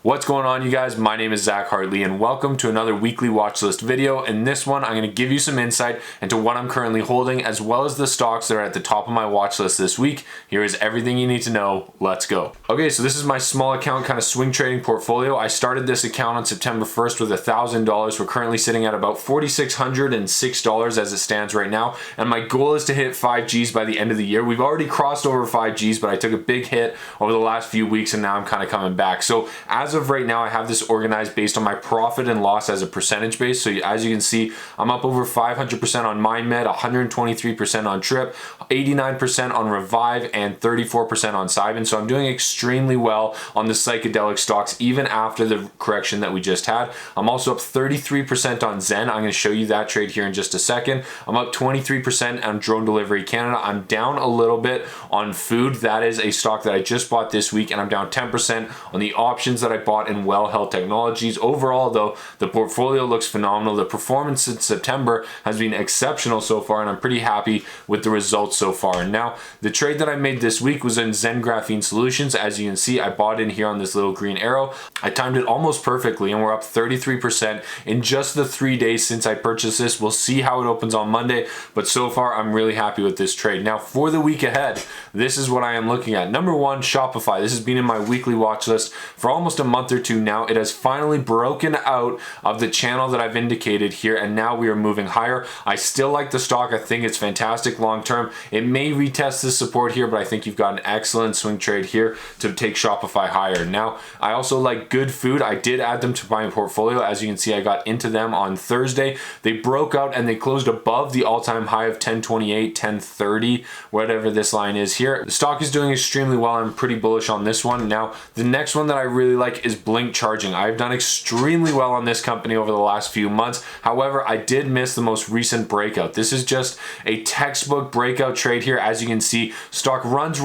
What's going on, you guys? My name is Zach Hartley and welcome to another weekly watch list video. In this one, I'm going to give you some insight into what I'm currently holding as well as the stocks that are at the top of my watch list this week. Here is everything you need to know. Let's go. Okay, so this is my small account kind of swing trading portfolio. I started this account on September 1st with $1,000. We're currently sitting at about $4,606 as it stands right now. And my goal is to hit 5 Gs by the end of the year. We've already crossed over 5 Gs, but I took a big hit over the last few weeks and now I'm kind of coming back. So as of right now, I have this organized based on my profit and loss as a percentage base. So as you can see, I'm up over 500% on MindMed, 123% on Trip, 89% on Revive, and 34% on Cybin. So I'm doing extremely well on the psychedelic stocks, even after the correction that we just had. I'm also up 33% on Zen. I'm going to show you that trade here in just a second. I'm up 23% on Drone Delivery Canada. I'm down a little bit on food. That is a stock that I just bought this week, and I'm down 10% on the options that I bought in Well Health Technologies. Overall, though, the portfolio looks phenomenal. The performance since September has been exceptional so far, and I'm pretty happy with the results so far. And now, the trade that I made this week was in Zen Graphene Solutions. As you can see, I bought in here on this little green arrow. I timed it almost perfectly, and we're up 33% in just the 3 days since I purchased this. We'll see how it opens on Monday, but so far, I'm really happy with this trade. Now, for the week ahead, this is what I am looking at. Number one, Shopify. This has been in my weekly watch list for almost a month or two now. It has finally broken out of the channel that I've indicated here, and now we are moving higher. I still like the stock. I think it's fantastic long term. It may retest this support here, but I think you've got an excellent swing trade here to take Shopify higher. Now, I also like Good Food. I did add them to my portfolio. As you can see, I got into them on Thursday. They broke out and they closed above the all-time high of 1028, 1030, whatever this line is here. The stock is doing extremely well. I'm pretty bullish on this one. Now, the next one that I really like is Blink Charging. I've done extremely well on this company over the last few months. However, I did miss the most recent breakout. This is just a textbook breakout trade here. As you can see, stock runs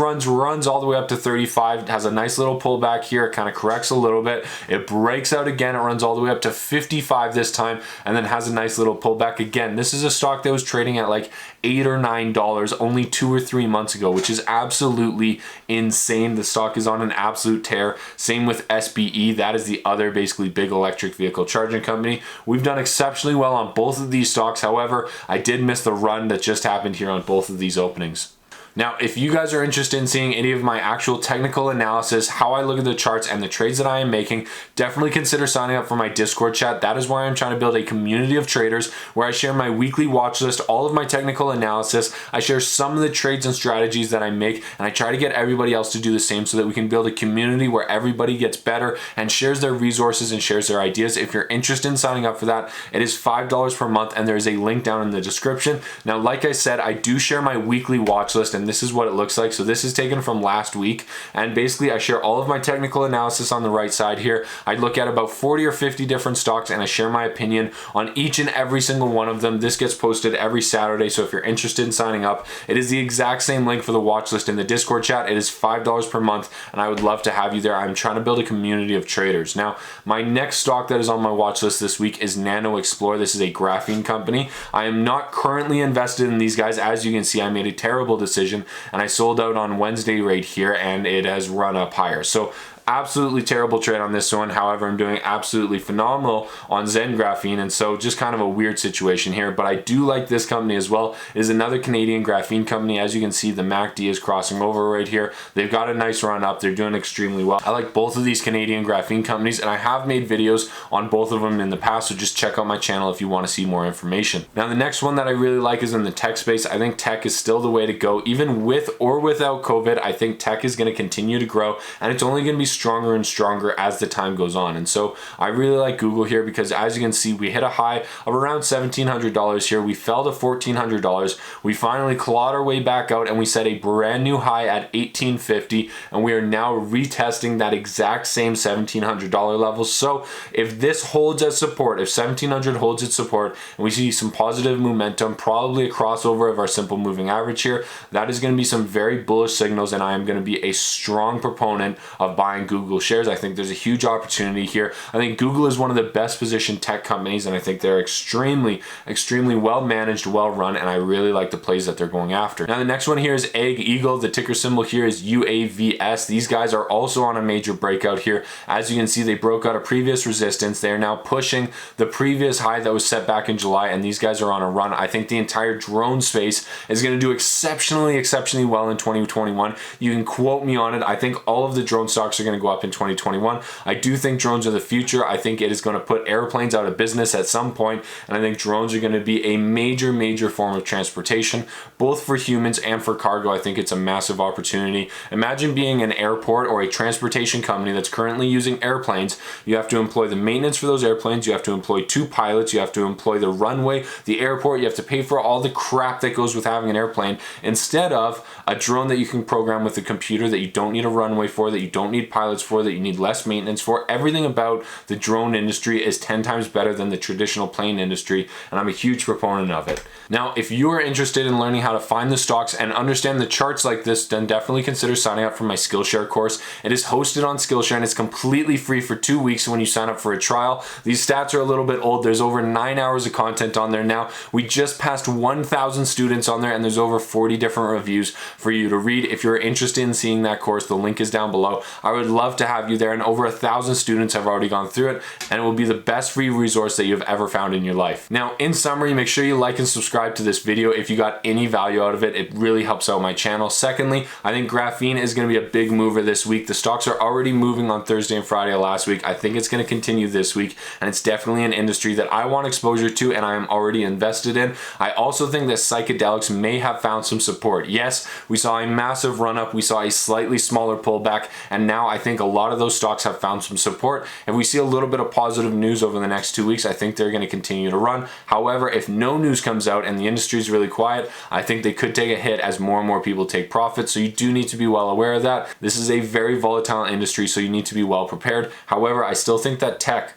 all the way up to 35. It has a nice little pullback here. It kind of corrects a little bit. It breaks out again. It runs all the way up to 55 this time and then has a nice little pullback again. This is a stock that was trading at like $8 or $9 only 2 or 3 months ago, which is absolutely insane. The stock is on an absolute tear. Same with SBE. That is the other basically big electric vehicle charging company. We've done exceptionally well on both of these stocks. However, I did miss the run that just happened here on both of these openings. Now, if you guys are interested in seeing any of my actual technical analysis, how I look at the charts and the trades that I am making, definitely consider signing up for my Discord chat. That is where I'm trying to build a community of traders where I share my weekly watch list, all of my technical analysis. I share some of the trades and strategies that I make, and I try to get everybody else to do the same so that we can build a community where everybody gets better and shares their resources and shares their ideas. If you're interested in signing up for that, it is $5 per month, and there is a link down in the description. Now, like I said, I do share my weekly watch list, and this is what it looks like. So this is taken from last week, and basically I share all of my technical analysis on the right side here. I look at about 40 or 50 different stocks and I share my opinion on each and every single one of them. This gets posted every Saturday, so if you're interested in signing up, it is the exact same link for the watch list in the Discord chat. It is $5 per month, and I would love to have you there. I'm trying to build a community of traders. Now, my next stock that is on my watch list this week is NanoXplore. This is a graphene company. I am not currently invested in these guys. As you can see, I made a terrible decision and I sold out on Wednesday right here, and it has run up higher. So absolutely terrible trade on this one. However, I'm doing absolutely phenomenal on Zen Graphene, and so just kind of a weird situation here, but I do like this company as well. It is another Canadian graphene company. As you can see, the MACD is crossing over right here. They've got a nice run up. They're doing extremely well. I like both of these Canadian graphene companies, and I have made videos on both of them in the past, so just check out my channel if you want to see more information. Now, the next one that I really like is in the tech space. I think tech is still the way to go. Even with or without COVID, I think tech is going to continue to grow, and it's only going to be stronger and stronger as the time goes on. And so I really like Google here because, as you can see, we hit a high of around $1,700 here. We fell to $1,400. We finally clawed our way back out and we set a brand new high at $1,850, and we are now retesting that exact same $1,700 level. So if this holds as support, if 1,700 holds its support and we see some positive momentum, probably a crossover of our simple moving average here, that is going to be some very bullish signals, and I am going to be a strong proponent of buying Google shares. I think there's a huge opportunity here. I think Google is one of the best positioned tech companies, and I think they're extremely well managed, well run, and I really like the plays that they're going after. Now the next one here is Egg Eagle. The ticker symbol here is UAVS. These guys are also on a major breakout here. As you can see, they broke out a previous resistance. They are now pushing the previous high that was set back in July, and these guys are on a run. I think the entire drone space is going to do exceptionally well in 2021. You can quote me on it. I think all of the drone stocks are going to go up in 2021. I do think drones are the future. I think it is going to put airplanes out of business at some point, and I think drones are going to be a major form of transportation, both for humans and for cargo. I think it's a massive opportunity. Imagine being an airport or a transportation company that's currently using airplanes. You have to employ the maintenance for those airplanes. You have to employ 2 pilots. You have to employ the runway, the airport. You have to pay for all the crap that goes with having an airplane, instead of a drone that you can program with a computer, that you don't need a runway for, that you don't need pilots for, that you need less maintenance for. Everything about the drone industry is 10 times better than the traditional plane industry, and I'm a huge proponent of it. Now, if you are interested in learning how to find the stocks and understand the charts like this, then definitely consider signing up for my Skillshare course. It is hosted on Skillshare, and it's completely free for 2 weeks when you sign up for a trial. These stats are a little bit old. There's over 9 hours of content on there now. We just passed 1,000 students on there, and there's over 40 different reviews for you to read. If you're interested in seeing that course, the link is down below. I would love to have you there, and over 1,000 students have already gone through it, and it will be the best free resource that you've ever found in your life. Now, in summary, make sure you like and subscribe to this video if you got any value out of it. It really helps out my channel. Secondly, I think Graphene is going to be a big mover this week. The stocks are already moving on Thursday and Friday of last week. I think it's going to continue this week, and it's definitely an industry that I want exposure to and I am already invested in. I also think that psychedelics may have found some support. Yes, we saw a massive run up, we saw a slightly smaller pullback, and now I think a lot of those stocks have found some support. If we see a little bit of positive news over the next 2 weeks, I think they're going to continue to run. However, if no news comes out and the industry is really quiet, I think they could take a hit as more and more people take profits. So you do need to be well aware of that. This is a very volatile industry, so you need to be well prepared. However, I still think that tech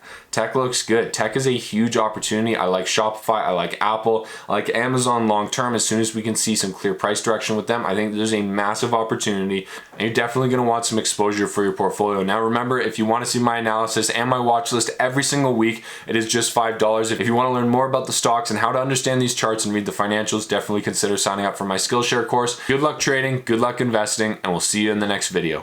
looks good. Tech is a huge opportunity. I like Shopify, I like Apple, I like Amazon long term. As soon as we can see some clear price direction with them, I think there's a massive opportunity, and you're definitely going to want some exposure for your portfolio. Now remember, if you want to see my analysis and my watch list every single week, it is just $5. If you want to learn more about the stocks and how to understand these charts and read the financials, definitely consider signing up for my Skillshare course. Good luck trading, good luck investing, and we'll see you in the next video.